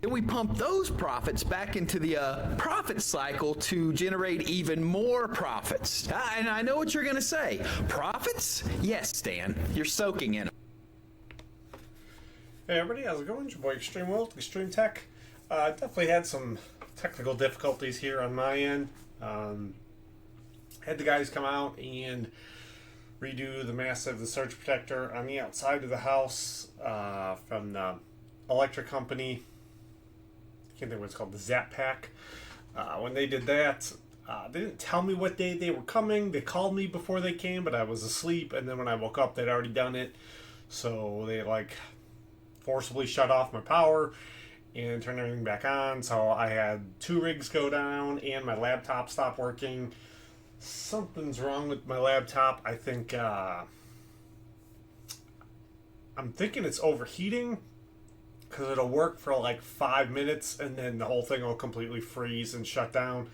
Then we pump those profits back into the profit cycle to generate even more profits. And I know what you're going to say. Profits? Yes, Stan. You're soaking in them. Hey everybody, how's it going? It's your boy ExtrmWill, Extreme Tech. Definitely had some technical difficulties here on my end. Had the guys come out and redo the surge protector on the outside of the house from the electric company. I can't think what it's called, the Zap Pack. When they did that, they didn't tell me what day they were coming. They called me before they came, but I was asleep, and then when I woke up, they'd already done it. So they forcibly shut off my power and turned everything back on. So I had 2 rigs go down, and my laptop stopped working. Something's wrong with my laptop. I think I'm thinking it's overheating, because it'll work for like 5 minutes and then the whole thing will completely freeze and shut down.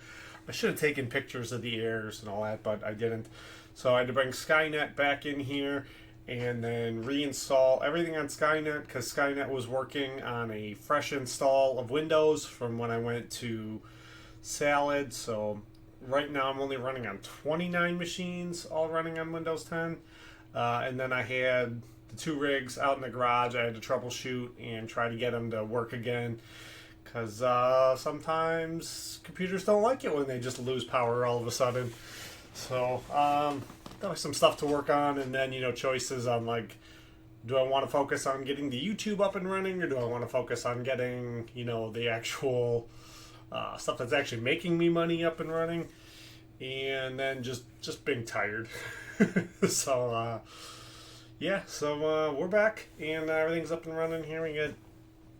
I should have taken pictures of the errors and all that, but I didn't. So I had to bring Skynet back in here and then reinstall everything on Skynet, because Skynet was working on a fresh install of Windows from when I went to Salad. So right now I'm only running on 29 machines, all running on Windows 10. And then I had the 2 rigs out in the garage. I had to troubleshoot and try to get them to work again, because sometimes computers don't like it when they just lose power all of a sudden. So there was some stuff to work on, and then choices on do I want to focus on getting the YouTube up and running, or do I want to focus on getting the actual stuff that's actually making me money up and running, and then just being tired. So yeah, so we're back and everything's up and running here. We got,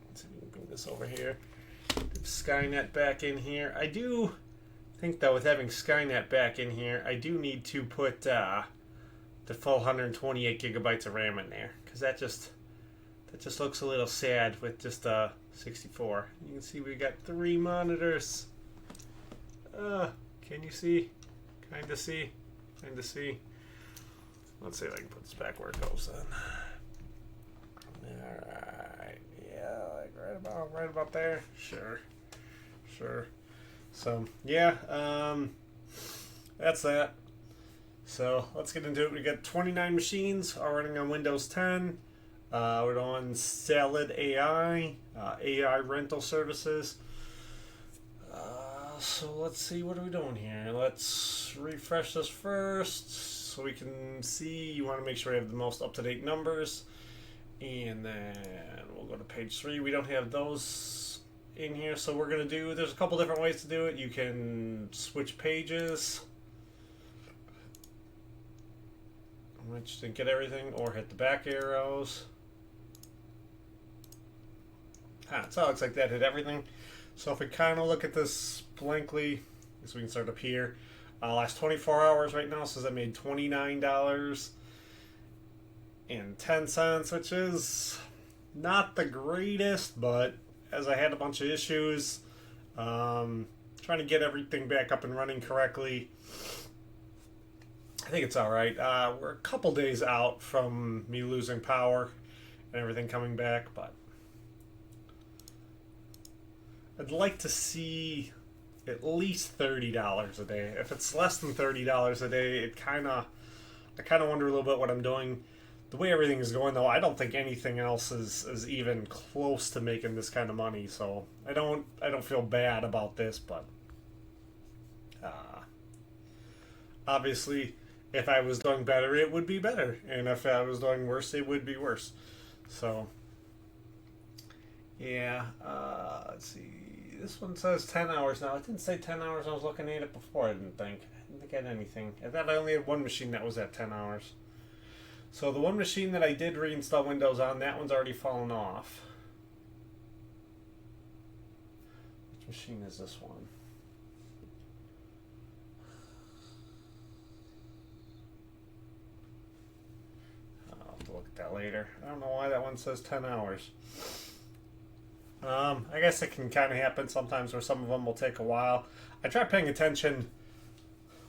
let's see if we can bring this over here. Skynet back in here. I do think though, with having Skynet back in here, I do need to put the full 128 gigabytes of RAM in there, because that just looks a little sad with just 64. You can see we got 3 monitors. Can you see? Kinda see. Let's see if I can put this back where it goes then. Alright, yeah, right about there. Sure. So yeah, that's that. So let's get into it. We got 29 machines all running on Windows 10. We're on Salad AI, AI rental services. So let's see, what are we doing here? Let's refresh this first so we can see. You want to make sure we have the most up-to-date numbers. And then we'll go to page 3. We don't have those in here, so we're going to do, there's a couple different ways to do it. You can switch pages, which didn't get everything, or hit the back arrows. So it looks like that hit everything. So if we kind of look at this blankly, so we can start up here. Last 24 hours right now says I made $29.10, which is not the greatest, but as I had a bunch of issues trying to get everything back up and running correctly, I think it's alright. We're a couple days out from me losing power and everything coming back, but I'd like to see at least $30 a day. If it's less than $30 a day, I kind of wonder a little bit what I'm doing. The way everything is going, though, I don't think anything else is even close to making this kind of money. So I don't feel bad about this, but obviously, if I was doing better, it would be better, and if I was doing worse, it would be worse. So yeah, let's see. This one says 10 hours now. It didn't say 10 hours. I was looking at it before. I didn't think I had anything. I thought I only had one machine that was at 10 hours. So the one machine that I did reinstall Windows on, that one's already fallen off. Which machine is this one? I'll have to look at that later. I don't know why that one says 10 hours. I guess it can kind of happen sometimes where some of them will take a while. I try paying attention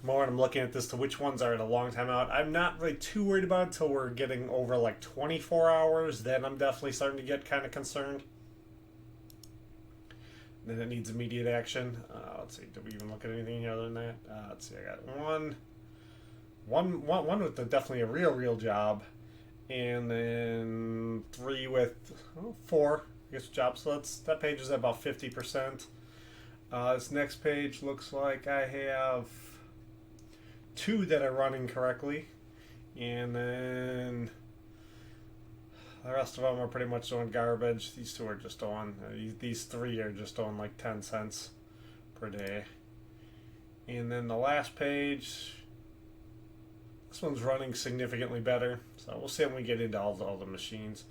more when I'm looking at this to which ones are at a long time out. I'm not really too worried about it until we're getting over like 24 hours. Then I'm definitely starting to get kind of concerned. then it needs immediate action. Let's see, did we even look at anything other than that? Let's see, I got one with definitely a real job, and then 3 with 4, I guess, jobs. So that page is at about 50%. This next page looks like I have 2 that are running correctly, and then the rest of them are pretty much doing garbage. These 2 are just on. These 3 are just on like 10 cents per day. And then the last page, this one's running significantly better. So we'll see when we get into all the machines.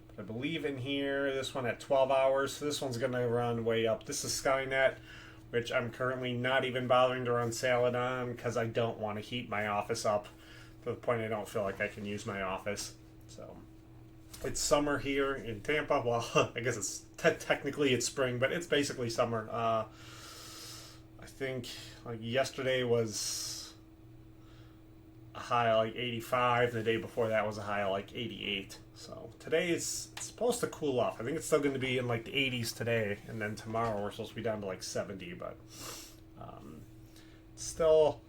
But I believe in here, this one at 12 hours. So this one's going to run way up. This is Skynet, which I'm currently not even bothering to run Salad on because I don't want to heat my office up to the point I don't feel like I can use my office. So it's summer here in Tampa. Well, I guess it's technically it's spring, but it's basically summer. I think like yesterday was a high of like 85. The day before that was a high of like 88. So today it's supposed to cool off. I think it's still going to be in like the 80s today, and then tomorrow we're supposed to be down to like 70. But it's still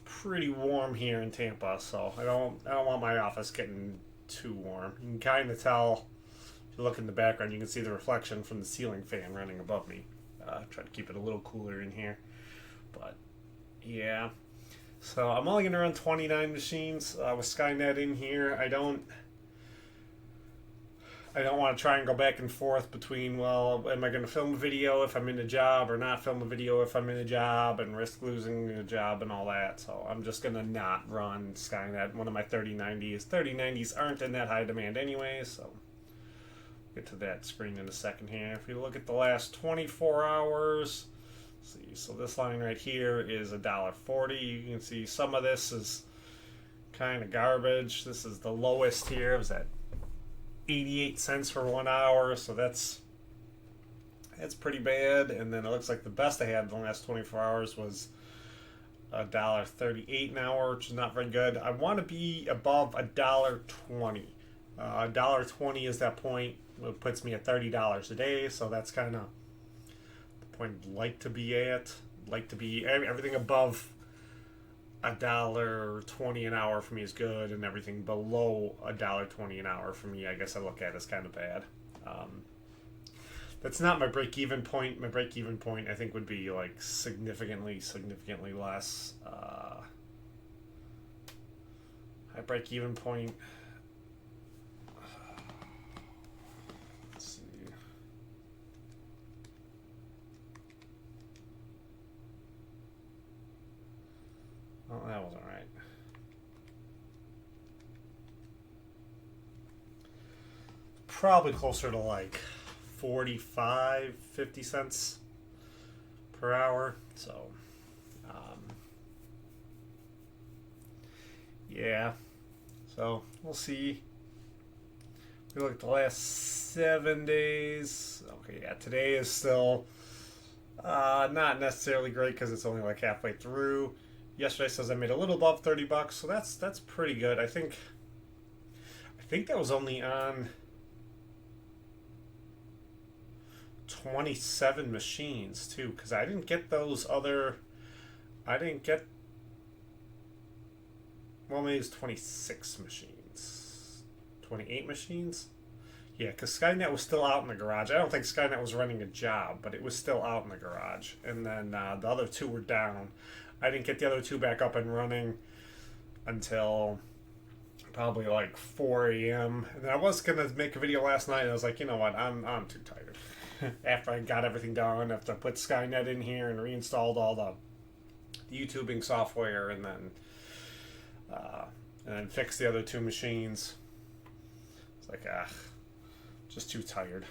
pretty warm here in Tampa, so I don't want my office getting too warm. You can kind of tell if you look in the background. You can see the reflection from the ceiling fan running above me. Try to keep it a little cooler in here, but yeah. So I'm only going to run 29 machines with Skynet in here. I don't want to try and go back and forth between, well, am I going to film a video if I'm in a job or not film a video if I'm in a job and risk losing a job and all that. So I'm just going to not run Skynet. One of my 3090s. 3090s aren't in that high demand anyway, so get to that screen in a second here. If you look at the last 24 hours, see, so this line right here is $1.40. You can see some of this is kind of garbage. This is the lowest here. It was at 88 cents for 1 hour, so that's pretty bad. And then it looks like the best I had in the last 24 hours was $1.38 an hour, which is not very good. I want to be above $1.20. $1.20 is that point. It puts me at $30 a day, so that's kind of the point I'd like to be at. Like to be everything above $1.20 an hour for me is good, and everything below $1.20 an hour for me, I guess I look at as kind of bad. That's not my break-even point. My break-even point, I think, would be like significantly less. My break-even point. Let's see. Oh, that wasn't right. Probably closer to like 45, 50 cents per hour. So, yeah. So, we'll see. We look at the last 7 days. Okay, yeah, today is still not necessarily great because it's only like halfway through. Yesterday says I made a little above $30, so that's pretty good. I think that was only on 27 machines too, because I didn't get those other. I didn't get. Well, maybe it's 26 machines, 28 machines. Yeah, because Skynet was still out in the garage. I don't think Skynet was running a job, but it was still out in the garage. And then the other 2 were down. I didn't get the other 2 back up and running until probably like 4 a.m. And I was going to make a video last night, and I was like, you know what, I'm too tired. After I got everything done, after I put Skynet in here and reinstalled all the YouTubing software, and then fixed the other 2 machines. It's like, just too tired.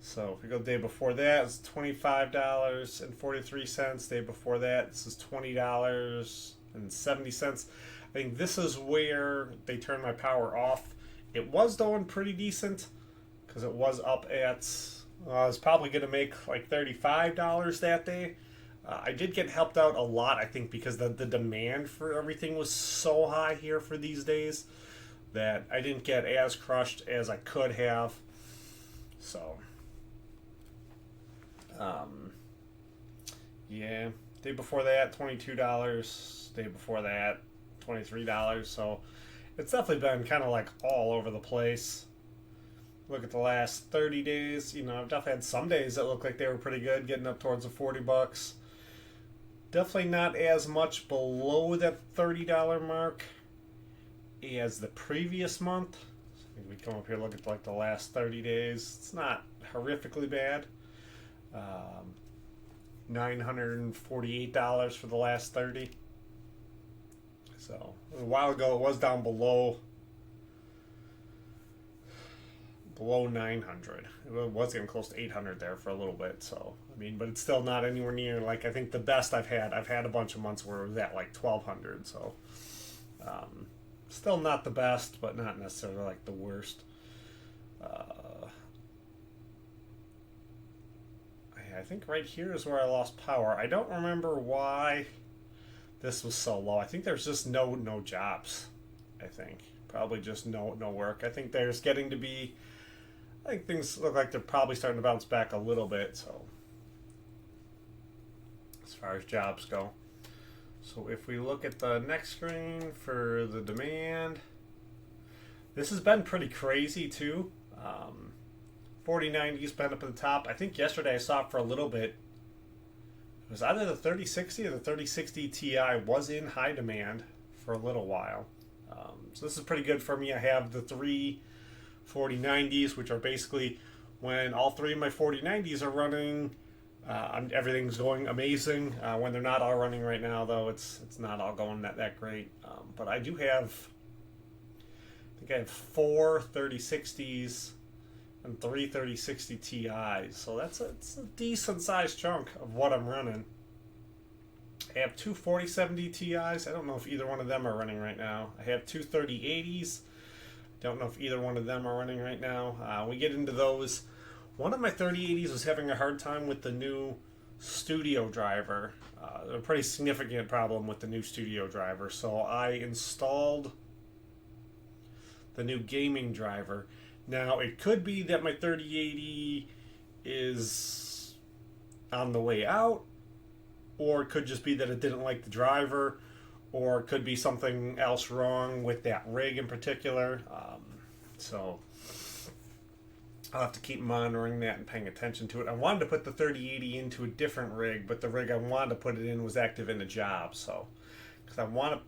So if we go the day before that, it's $25.43. Day before that, this is $20.70. I think this is where they turned my power off. It was doing pretty decent because it was up at. I was probably going to make like $35 that day. I did get helped out a lot, I think, because the demand for everything was so high here for these days that I didn't get as crushed as I could have. So Yeah, day before that, $22. Day before that, $23. So it's definitely been kind of like all over the place. Look at the last 30 days. You know, I've definitely had some days that look like they were pretty good, getting up towards the $40. Definitely not as much below that $30 mark as the previous month. So we come up here, look at like the last 30 days. It's not horrifically bad. $948 for the last 30. So a while ago it was down below 900. It was getting close to 800 there for a little bit. So I mean, but it's still not anywhere near, like, I think the best I've had a bunch of months where it was at like 1200. So still not the best, but not necessarily like the worst. I think right here is where I lost power. I don't remember why this was so low. I think there's just no jobs. I think probably just no work. I think there's getting to be. I think things look like they're probably starting to bounce back a little bit. So as far as jobs go, so if we look at the next screen for the demand, this has been pretty crazy too. 4090's been up at the top. I think yesterday I saw it for a little bit. It was either the 3060 or the 3060 Ti was in high demand for a little while. So this is pretty good for me. I have the three 4090s, which are basically when all three of my 4090s are running, everything's going amazing. When they're not all running right now, though, it's not all going that great. But I do have, I think I have four 3060s and three 3060 Ti's. So it's a decent sized chunk of what I'm running. I have two 4070 Ti's. I don't know if either one of them are running right now. I have two 3080s. Don't know if either one of them are running right now. We get into those. One of my 3080s was having a hard time with the new studio driver. A pretty significant problem with the new studio driver. So I installed the new gaming driver. Now, it could be that my 3080 is on the way out, or it could just be that it didn't like the driver, or it could be something else wrong with that rig in particular. So I'll have to keep monitoring that and paying attention to it. I wanted to put the 3080 into a different rig, but the rig I wanted to put it in was active in a job. So, because I want to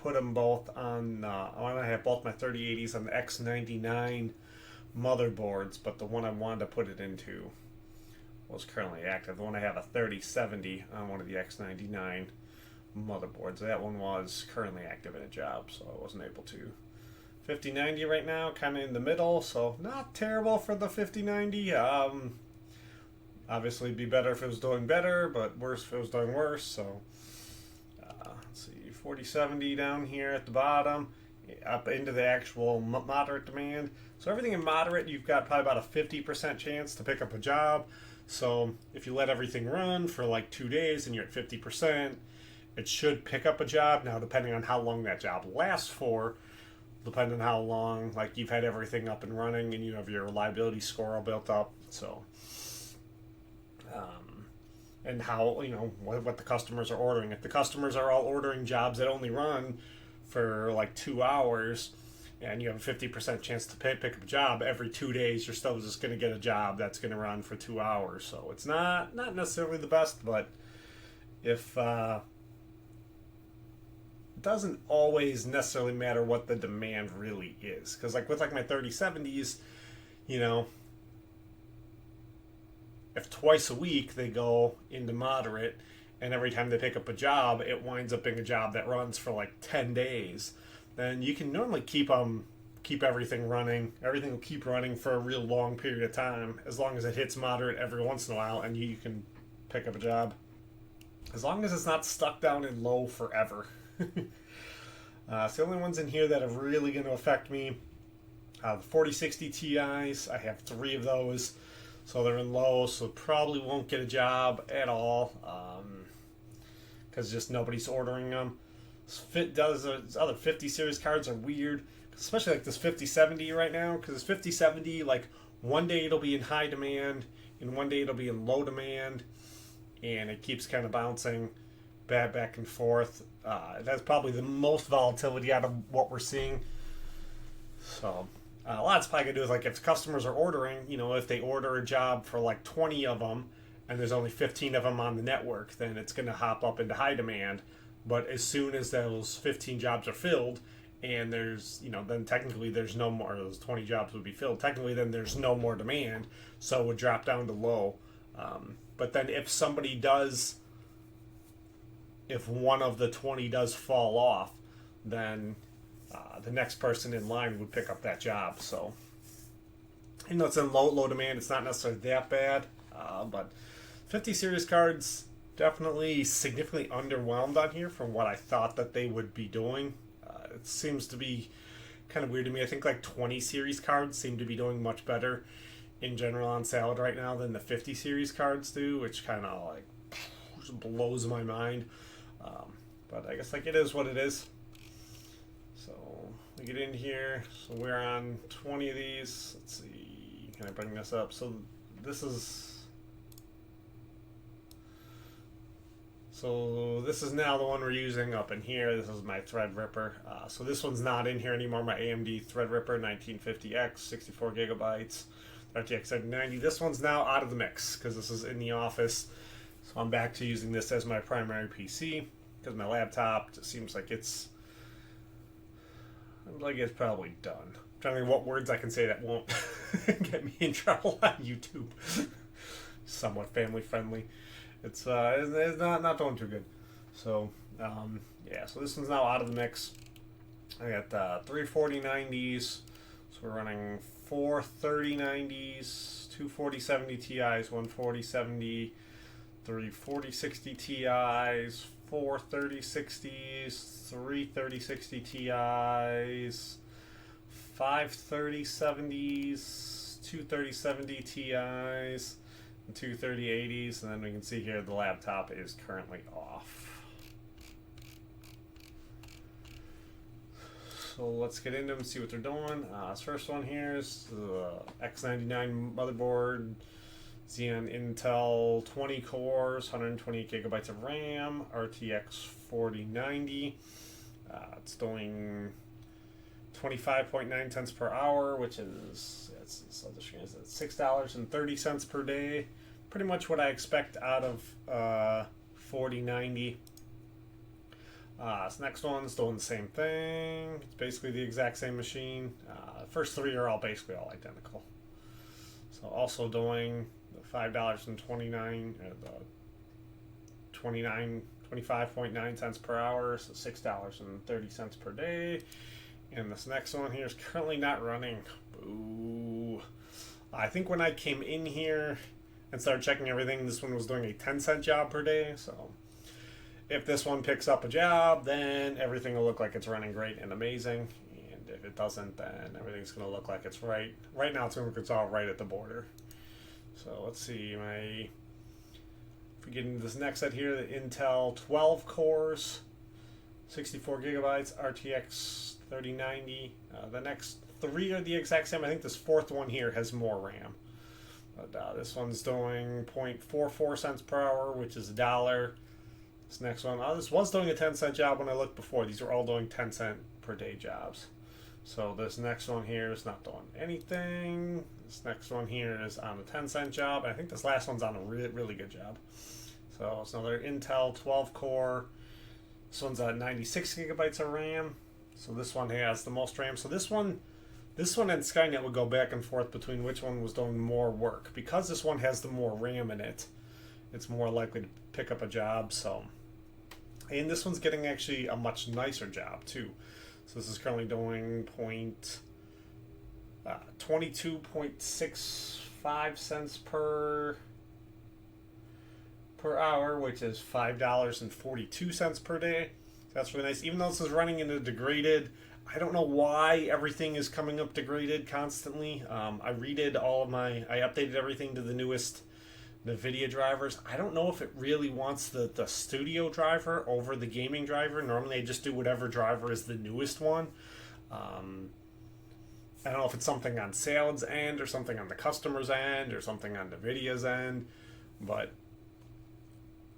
put them both on, I want to have both my 3080s on the X99 motherboards, but the one I wanted to put it into was currently active. The one I have a 3070 on one of the X99 motherboards. That one was currently active in a job, so I wasn't able to. 5090 right now, kind of in the middle, so not terrible for the 5090. Obviously, it'd be better if it was doing better, but worse if it was doing worse. So, let's see, 4070 down here at the bottom, up into the actual moderate demand. So everything in moderate, you've got probably about a 50% chance to pick up a job. So if you let everything run for like 2 days and you're at 50%, it should pick up a job. Now, depending on how long that job lasts for, depending on how long, like, you've had everything up and running and you have your reliability score all built up. So, and how, you know, what the customers are ordering. If the customers are all ordering jobs that only run for like 2 hours, and you have a 50% chance to pick up a job every 2 days, you're still just going to get a job that's going to run for 2 hours. So it's not necessarily the best, but if it doesn't always necessarily matter what the demand really is, because like with like my 3070s, you know, if twice a week they go into moderate, and every time they pick up a job, it winds up being a job that runs for like 10 days, then you can normally keep everything running. Everything will keep running for a real long period of time, as long as it hits moderate every once in a while, and you can pick up a job. As long as it's not stuck down in low forever. It's the only ones in here that are really going to affect me. The 4060 Ti's, I have 3 of those, so they're in low, so probably won't get a job at all, because just nobody's ordering them. Other 50 series cards are weird, especially like this 5070 right now, because this 5070 like one day it'll be in high demand, and one day it'll be in low demand, and it keeps kind of bouncing back and forth. That's probably the most volatility out of what we're seeing. So a lot it's probably going to do is, like, if customers are ordering, if they order a job for like 20 of them and there's only 15 of them on the network, then it's going to hop up into high demand. But as soon as those 15 jobs are filled and there's, then technically there's no more, those 20 jobs would be filled. Technically, then there's no more demand, so it would drop down to low. But then if one of the 20 does fall off, then the next person in line would pick up that job. So, it's in low demand. It's not necessarily that bad. But 50 series cards, definitely significantly underwhelmed on here from what I thought that they would be doing. It seems to be kind of weird to me. I think like 20 series cards seem to be doing much better in general on Salad right now than the 50 series cards do, which kind of like just blows my mind. But I guess like it is what it is. So we get in here. So we're on 20 of these. Let's see. Can I bring this up? So this is now the one we're using up in here. This is my Threadripper. So this one's not in here anymore. My AMD Threadripper 1950X, 64 gigabytes, RTX 3090. This one's now out of the mix because this is in the office. So I'm back to using this as my primary PC because my laptop just seems like it's probably done. I'm trying to think what words I can say that won't get me in trouble on YouTube. Somewhat family friendly. It's not doing too good. So so this one's now out of the mix. I got 3 4090s. So we're running 4 3090s, 2 4070 Ti's, 1 4070, 3 4060 Ti's, 4 3060s, 3 3060 Ti's, 5 3070s, 2 3070 Ti's, and 2 3080s, and then we can see here the laptop is currently off. So let's get into them and see what they're doing. This first one here is the X99 motherboard, Xeon Intel 20 cores, 128 gigabytes of RAM, RTX 4090. It's doing 25.9 cents per hour, which is $6.30 per day. Pretty much what I expect out of 4090. This next one's doing the same thing. It's basically the exact same machine. The first three are basically all identical. So also doing the $5.29, the 25.9 cents per hour, so $6.30 per day. And this next one here is currently not running. Boo. I think when I came in here and started checking everything, this one was doing a 10-cent job per day. So if this one picks up a job, then everything will look like it's running great and amazing. And if it doesn't, then everything's going to look like it's right. Right now, it's going to look like it's all right at the border. So let's see. If we get into this next set here, the Intel 12 cores, 64 gigabytes, RTX 3090. The next three are the exact same. I think this fourth one here has more RAM. But this one's doing 0.44 cents per hour, which is $1. This next one, this was doing a 10-cent job when I looked before. These are all doing 10-cent per day jobs. So this next one here is not doing anything. This next one here is on a 10-cent job. I think this last one's on a really good job. So it's another Intel 12 core. This one's at 96 gigabytes of RAM. So this one has the most RAM. So this one and Skynet would go back and forth between which one was doing more work. Because this one has the more RAM in it, it's more likely to pick up a job. So, and this one's getting actually a much nicer job too. So this is currently doing 22.65 cents per hour, which is $5.42 per day. That's really nice. Even though this is running in a degraded, I don't know why everything is coming up degraded constantly. I updated everything to the newest NVIDIA drivers. I don't know if it really wants the studio driver over the gaming driver. Normally they just do whatever driver is the newest one. I don't know if it's something on sales end or something on the customer's end or something on NVIDIA's end, but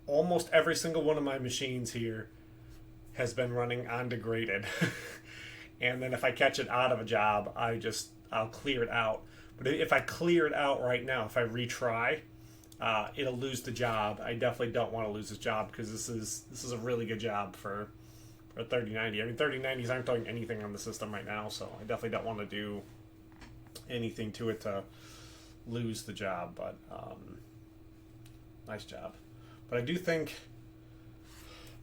almost every single one of my machines here has been running undegraded. And then if I catch it out of a job, I'll clear it out. But if I clear it out right now, if I retry, it'll lose the job. I definitely don't want to lose this job because this is a really good job for a 3090. I mean, 3090s aren't doing anything on the system right now, so I definitely don't want to do anything to it to lose the job. But nice job. But I do think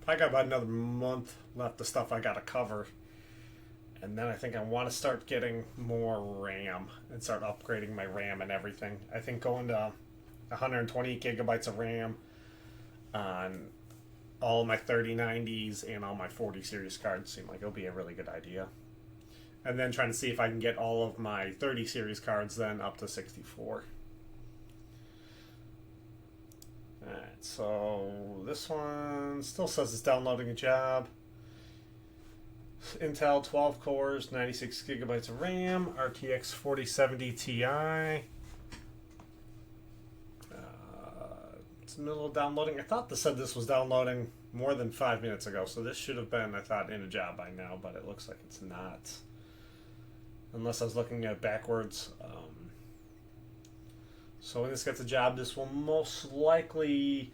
I got about another month left of stuff I got to cover. And then I think I want to start getting more RAM and start upgrading my RAM and everything. I think going to 128 gigabytes of RAM on all my 3090s and all my 40 series cards seem like it'll be a really good idea. And then trying to see if I can get all of my 30 series cards then up to 64. Alright, so this one still says it's downloading a job. Intel 12 cores, 96 gigabytes of RAM, RTX 4070 Ti. It's in the middle of downloading. I thought this said this was downloading more than 5 minutes ago, so this should have been, I thought, in a job by now, but it looks like it's not. Unless I was looking at it backwards. So when this gets a job, this will most likely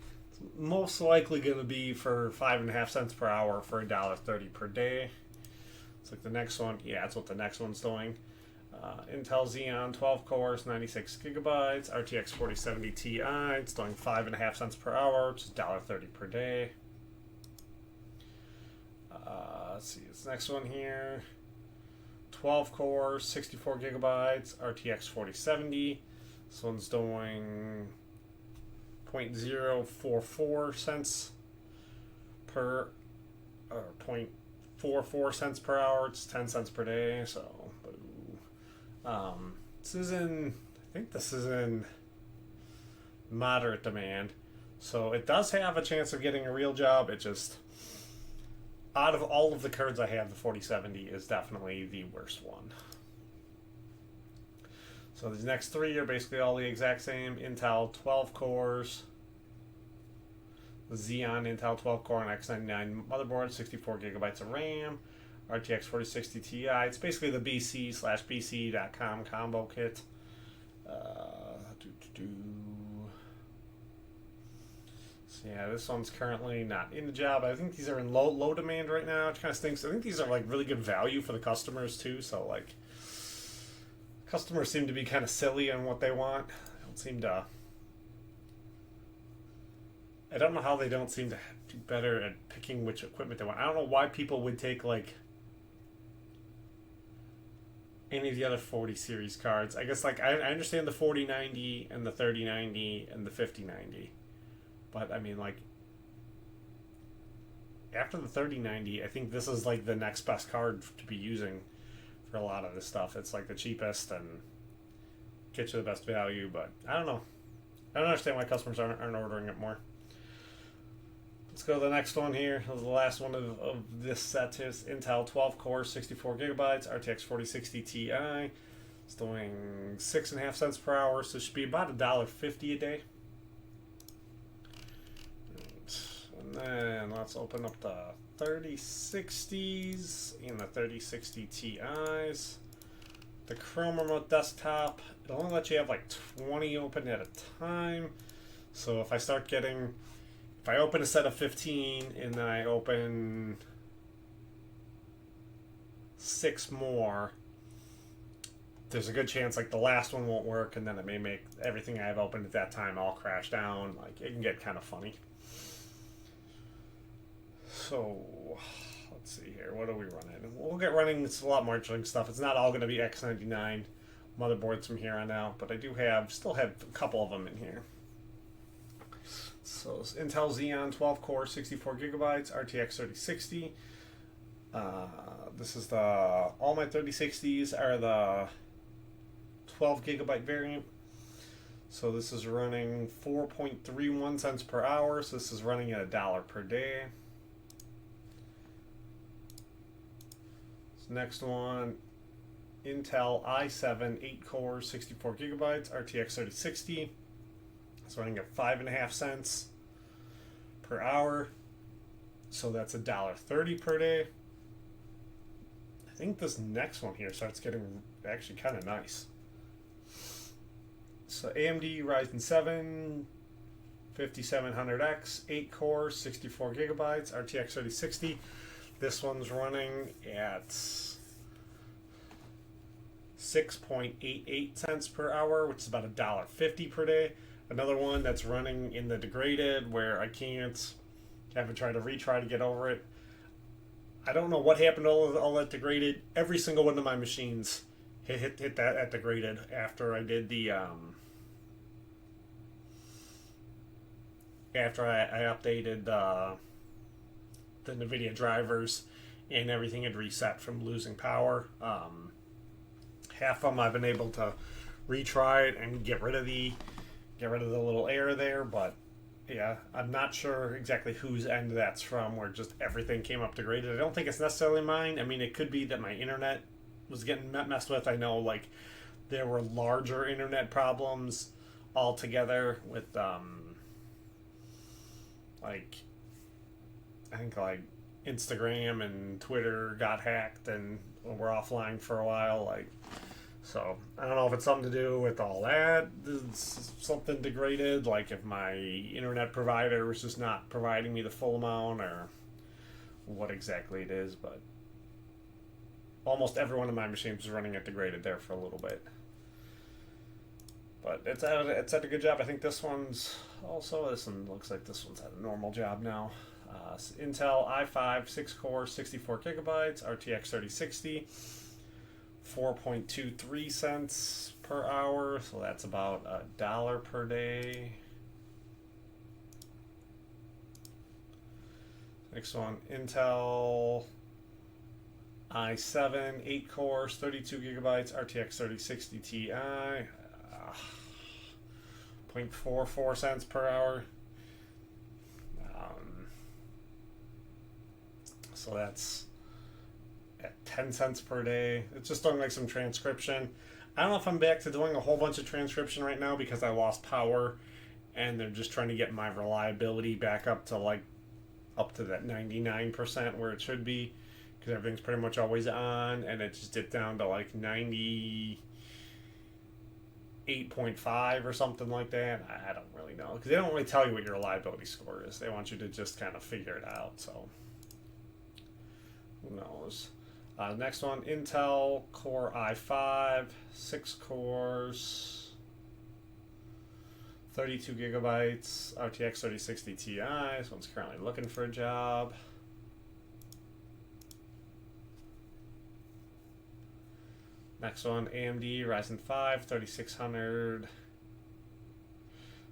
going to be for 5.5 cents per hour for $1.30 per day. It's like the next one. Yeah, that's what the next one's doing. Intel Xeon 12 cores, 96 gigabytes, RTX 4070 Ti. It's doing 5.5 cents per hour, which is $1.30 per day. Let's see, this next one here. 12 cores, 64 gigabytes, RTX 4070. This one's doing 0.044 cents per, or 0.44 cents per hour. It's 10 cents per day, so this is in, I think this is in moderate demand. So it does have a chance of getting a real job. It just, out of all of the cards I have, the 4070 is definitely the worst one. So these next three are basically all the exact same. Intel 12 cores, the Xeon Intel 12 core and X99 motherboard, 64 gigabytes of RAM, RTX 4060 Ti. It's basically the BC/BC.com combo kit. So yeah, this one's currently not in the job. I think these are in low demand right now, which kind of stinks. I think these are like really good value for the customers too. So like, customers seem to be kind of silly on what they want. They don't seem to. I don't know how they don't seem to do better at picking which equipment they want. I don't know why people would take like any of the other 40 series cards. I guess like I understand the 4090 and the 3090 and the 5090. But I mean, like, after the 3090, I think this is like the next best card to be using for a lot of this stuff. It's like the cheapest and gets you the best value, but I don't know. I don't understand why customers aren't ordering it more. Let's go to the next one here. This is the last one of this set. Is Intel 12 core, 64 gigabytes, RTX 4060 Ti. It's doing 6.5 cents per hour, so it should be about $1.50 a day. And then let's open up the 3060s and the 3060 Ti's. The Chrome Remote Desktop, it'll only let you have like 20 open at a time. So if I start getting, if I open a set of 15 and then I open 6 more, there's a good chance like the last one won't work, and then it may make everything I have opened at that time all crash down. Like, it can get kind of funny. So, let's see here. What are we running? We'll get running a lot more interesting stuff. It's not all going to be X99 motherboards from here on out, but I do still have a couple of them in here. So, Intel Xeon 12 core, 64 gigabytes, RTX 3060. This is all my 3060s are the 12 gigabyte variant. So this is running 4.31 cents per hour. So this is running at $1 per day. Next one, Intel i7, 8 cores, 64 gigabytes, RTX 3060. It's running at 5.5 cents per hour. So that's $1.30 per day. I think this next one here starts getting actually kind of nice. So AMD Ryzen 7 5700X, 8 cores, 64 gigabytes, RTX 3060. This one's running at 6.88 cents per hour, which is about $1.50 per day. Another one that's running in the degraded where I haven't tried to retry to get over it. I don't know what happened to all that degraded. Every single one of my machines hit that at degraded after I did the after I updated the NVIDIA drivers and everything had reset from losing power. Half of them I've been able to retry it and get rid of the little error there, but yeah, I'm not sure exactly whose end that's from, where just everything came up degraded. I don't think it's necessarily mine. I mean, it could be that my internet was getting messed with. I know, like, there were larger internet problems altogether with, like, I think, like, Instagram and Twitter got hacked and were offline for a while, like, so I don't know if it's something to do with all that. It's something degraded, like if my internet provider was just not providing me the full amount, or what exactly it is. But almost every one of my machines was running at degraded there for a little bit. But it's had a good job. I think this one looks like this one's had a normal job now. Intel i5, 6 core, 64 gigabytes, RTX 3060. 4.23 cents per hour, so that's about $1 per day. Next one, Intel i7, 8 cores, 32 gigabytes, RTX 3060 Ti, 0.44 cents per hour. So that's at 10 cents per day. It's just doing like some transcription. I don't know if I'm back to doing a whole bunch of transcription right now because I lost power and they're just trying to get my reliability back up to that 99% where it should be, because everything's pretty much always on, and it just dipped down to like 98.5 or something like that. I don't really know, because they don't really tell you what your reliability score is. They want you to just kind of figure it out, so who knows. Next one, Intel Core i5, 6 cores, 32 gigabytes, RTX 3060 Ti. This one's currently looking for a job. Next one, AMD Ryzen 5, 3600,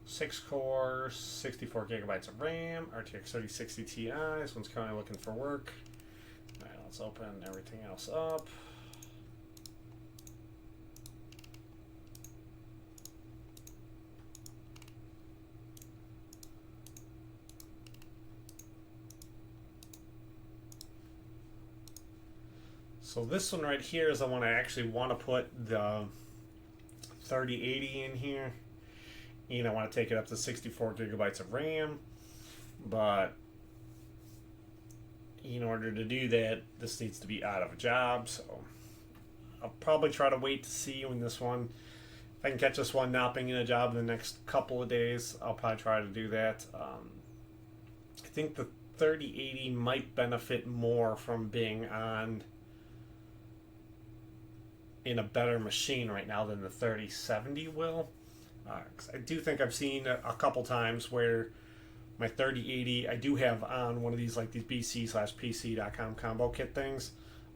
6 cores, 64 gigabytes of RAM, RTX 3060 Ti. This one's currently looking for work. Alright, let's open everything else up. So this one right here is the one I actually want to put the 3080 in here. I want to take it up to 64 gigabytes of RAM, but in order to do that, this needs to be out of a job, so I'll probably try to wait to see when this one, if I can catch this one not being in a job in the next couple of days, I'll probably try to do that. I think the 3080 might benefit more from being on in a better machine right now than the 3070 will. 'Cause I do think I've seen a couple times where my 3080, I do have on one of these, like these BC/PC.com combo kit things.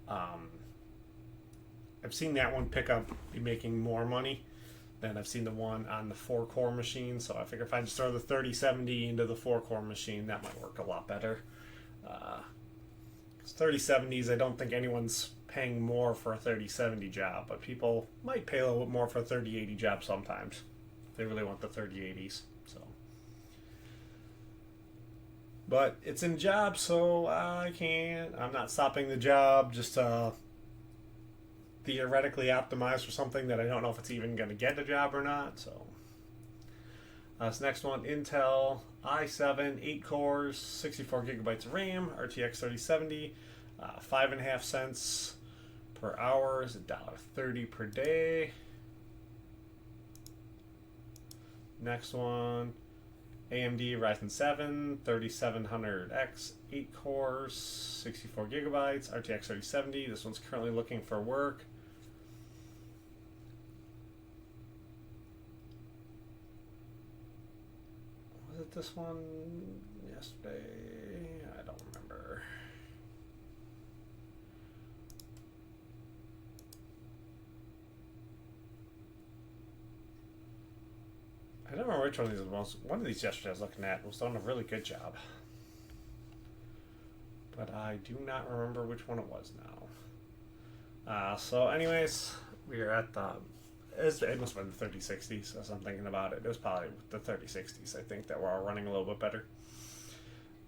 I've seen that one be making more money than I've seen the one on the 4-core machine. So I figure if I just throw the 3070 into the 4-core machine, that might work a lot better. 3070s, I don't think anyone's paying more for a 3070 job, but people might pay a little bit more for a 3080 job sometimes. They really want the 3080s. So, but it's in job, so I'm not stopping the job. Just the theoretically optimized for something that I don't know if it's even going to get a job or not. So this next one, Intel i7, 8 cores, 64 gigabytes of RAM, RTX 3070, 5.5 cents per hour is $1.30 per day. Next one, AMD Ryzen 7, 3700X, 8 cores, 64 gigabytes, RTX 3070. This one's currently looking for work. Was it this one yesterday? I don't remember. I don't remember which one of these was. One of these yesterday I was looking at was done a really good job. But I do not remember which one it was now. So anyways, we are at the... It must have been the 3060s as I'm thinking about it. It was probably the 3060s, I think, that were all running a little bit better.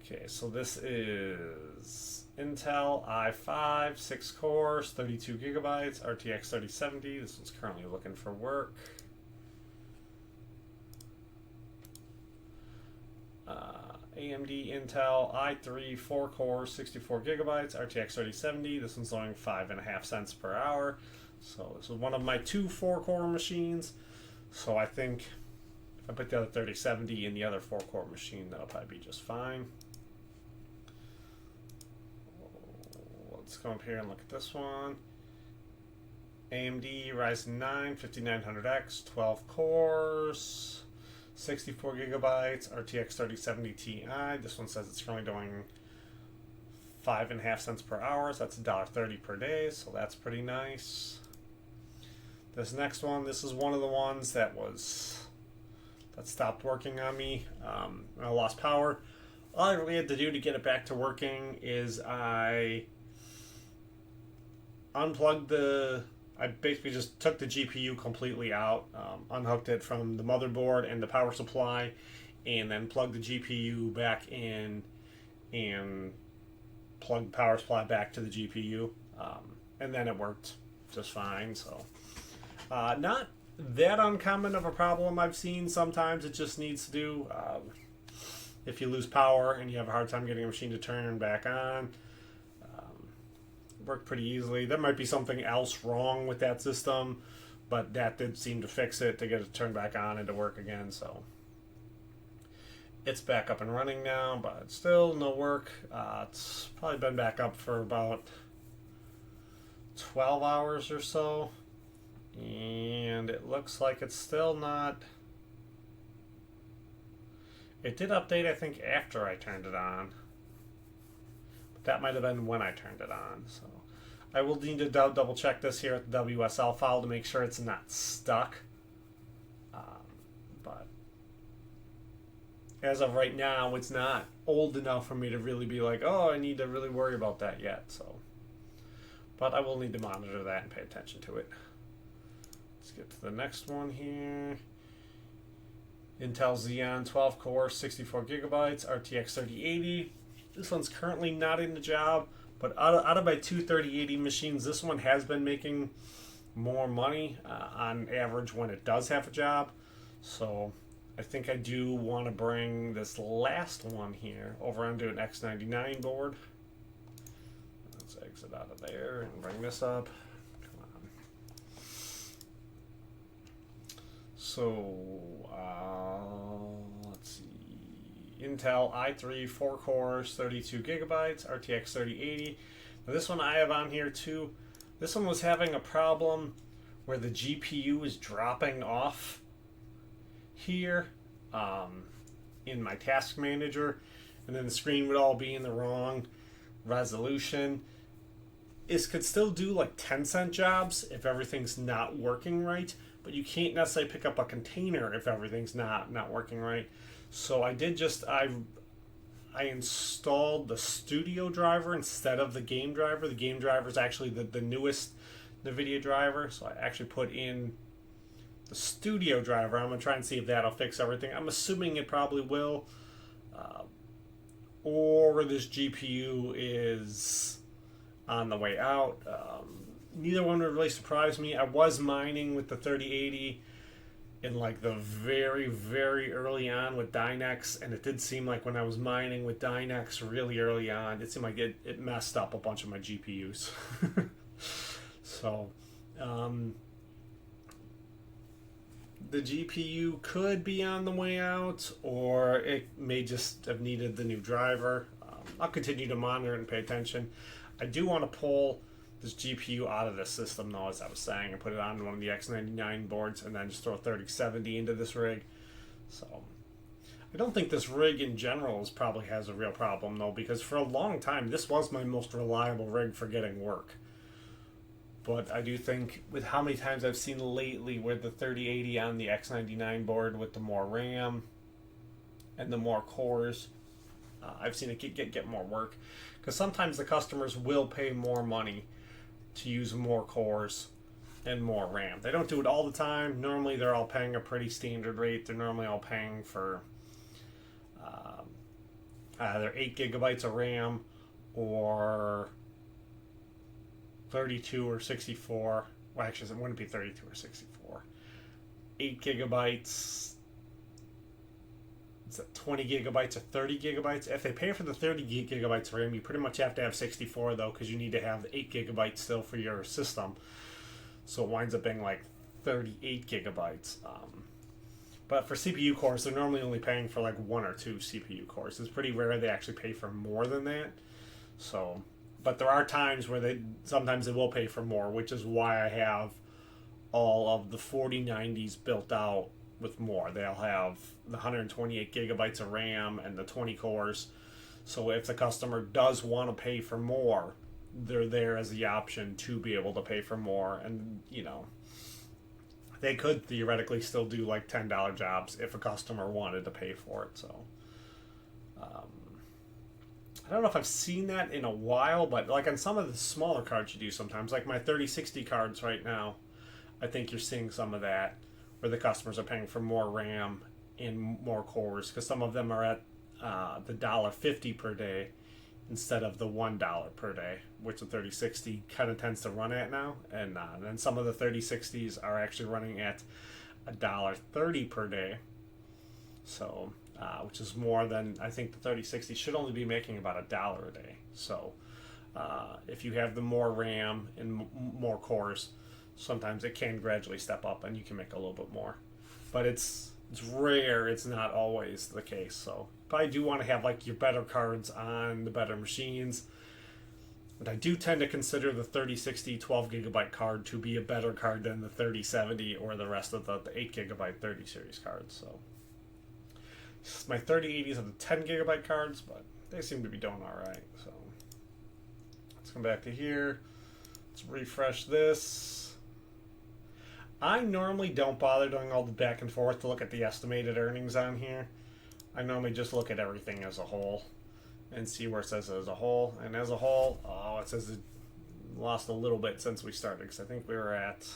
Okay, so this is Intel i5, 6 cores, 32 gigabytes, RTX 3070. This one's currently looking for work. AMD Intel i3 4 cores 64 gigabytes RTX 3070. This one's only 5.5 cents per hour. So this is one of my 2 4-core machines. So I think if I put the other 3070 in the other 4-core machine, that'll probably be just fine. Let's go up here and look at this one. AMD Ryzen 9 5900X, 12 cores, 64 gigabytes, RTX 3070 Ti. This one says it's currently doing 5.5 cents per hour, so that's $1.30 per day, so that's pretty nice. This next one, this is one of the ones that stopped working on me. I lost power. All I really had to do to get it back to working is I basically just took the GPU completely out, unhooked it from the motherboard and the power supply, and then plugged the GPU back in and plugged the power supply back to the GPU, and then it worked just fine. So not that uncommon of a problem I've seen. Sometimes it just needs to do, if you lose power and you have a hard time getting a machine to turn back on, worked pretty easily. There might be something else wrong with that system, but that did seem to fix it to get it turned back on and to work again. So it's back up and running now, but still no work. It's probably been back up for about 12 hours or so, and it looks like it's still not. It did update, I think, after I turned it on. That might have been when I turned it on. So I will need to double check this here at the WSL file to make sure it's not stuck. But as of right now, it's not old enough for me to really be like, oh, I need to really worry about that yet. So, but I will need to monitor that and pay attention to it. Let's get to the next one here. Intel Xeon 12 core, 64 gigabytes, RTX 3080. This one's currently not in the job, but out of my 2 3080 machines, this one has been making more money on average when it does have a job. So I think I do want to bring this last one here over onto an X99 board. Let's exit out of there and bring this up. Come on. So let's see. Intel i3 4 cores 32 gigabytes RTX 3080. Now this one I have on here too. This one was having a problem where the GPU is dropping off here in my task manager, and then the screen would all be in the wrong resolution. It could still do like 10-cent jobs if everything's not working right, but you can't necessarily pick up a container if everything's not working right. So I installed the studio driver instead of the game driver. The game driver is actually the newest NVIDIA driver. So I actually put in the studio driver. I'm going to try and see if that'll fix everything. I'm assuming it probably will. Or this GPU is on the way out. neither one would really surprise me. I was mining with the 3080 in like the very, very early on with Dynex, and it did seem like when I was mining with Dynex really early on, it seemed like it messed up a bunch of my GPUs. So, the GPU could be on the way out, or it may just have needed the new driver. I'll continue to monitor and pay attention. I do want to pull this GPU out of this system, though, as I was saying, and put it on one of the X99 boards, and then just throw 3070 into this rig. So, I don't think this rig in general probably has a real problem, though, because for a long time, this was my most reliable rig for getting work. But I do think, with how many times I've seen lately with the 3080 on the X99 board with the more RAM and the more cores, I've seen it get more work. Because sometimes the customers will pay more money to use more cores and more RAM. They don't do it all the time. Normally they're all paying a pretty standard rate. They're normally all paying for either 8 gigabytes of RAM or 32 or 64. Well, actually, it wouldn't be 32 or 64. 8 gigabytes. Is that 20 gigabytes or 30 gigabytes? If they pay for the 30 gigabytes RAM, you pretty much have to have 64, though, because you need to have 8 gigabytes still for your system. So it winds up being like 38 gigabytes. But for CPU cores, they're normally only paying for like 1 or 2 CPU cores. It's pretty rare they actually pay for more than that. So, but there are times where sometimes they will pay for more, which is why I have all of the 4090s built out with more. They'll have the 128 gigabytes of RAM and the 20 cores. So if the customer does want to pay for more, they're there as the option to be able to pay for more. And, you know, they could theoretically still do like $10 jobs if a customer wanted to pay for it. So, I don't know if I've seen that in a while, but like on some of the smaller cards you do sometimes, like my 3060 cards right now, I think you're seeing some of that, where the customers are paying for more RAM and more cores, because some of them are at the $1.50 per day instead of the $1 per day, which the 3060 kind of tends to run at now. And then some of the 3060s are actually running at $1.30 per day. So, which is more than, I think the 3060 should only be making about $1 a day. So, if you have the more RAM and more cores, sometimes it can gradually step up and you can make a little bit more. But it's rare, it's not always the case. So you probably do want to have like your better cards on the better machines. But I do tend to consider the 3060 12 gigabyte card to be a better card than the 3070 or the rest of the 8 gigabyte 30 series cards. So my 3080s are the 10 gigabyte cards, but they seem to be doing alright. So let's come back to here. Let's refresh this. I normally don't bother doing all the back and forth to look at the estimated earnings on here. I normally just look at everything as a whole and see where it says as a whole. And as a whole, it says it lost a little bit since we started, because I think we were at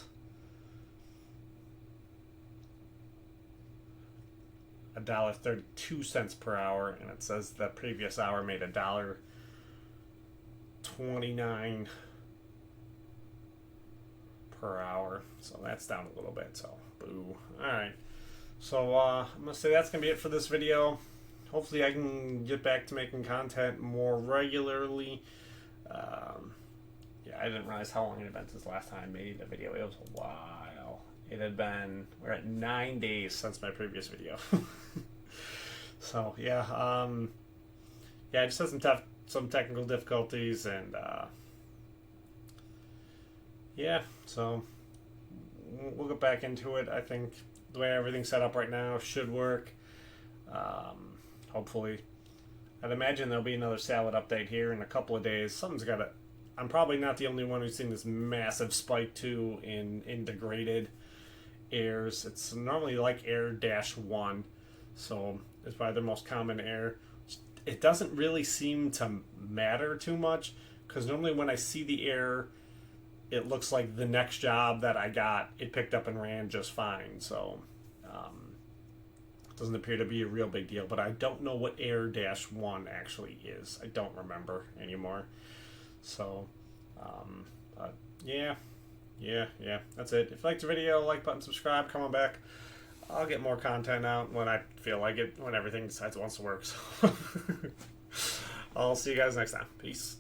$1.32 per hour, and it says the previous hour made $1.29 per hour, so that's down a little bit. So boo. Alright, so I'm gonna say that's gonna be it for this video. Hopefully I can get back to making content more regularly. Yeah, I didn't realize how long it had been since last time I made a video. It was a while. It had been, we're at 9 days since my previous video. So yeah, I just had some technical difficulties, and yeah, so we'll get back into it. I think the way everything's set up right now should work. Hopefully, I'd imagine there'll be another salad update here in a couple of days. Something's got to. I'm probably not the only one who's seen this massive spike too in degraded errors. It's normally like error-1, so it's probably the most common error. It doesn't really seem to matter too much, because normally when I see the error, it looks like the next job that I got, it picked up and ran just fine. So it doesn't appear to be a real big deal, but I don't know what error-1 actually is. I don't remember anymore. So yeah. That's it. If you liked the video, like button, subscribe, come on back. I'll get more content out when I feel like it, when everything decides it wants to work. So I'll see you guys next time. Peace.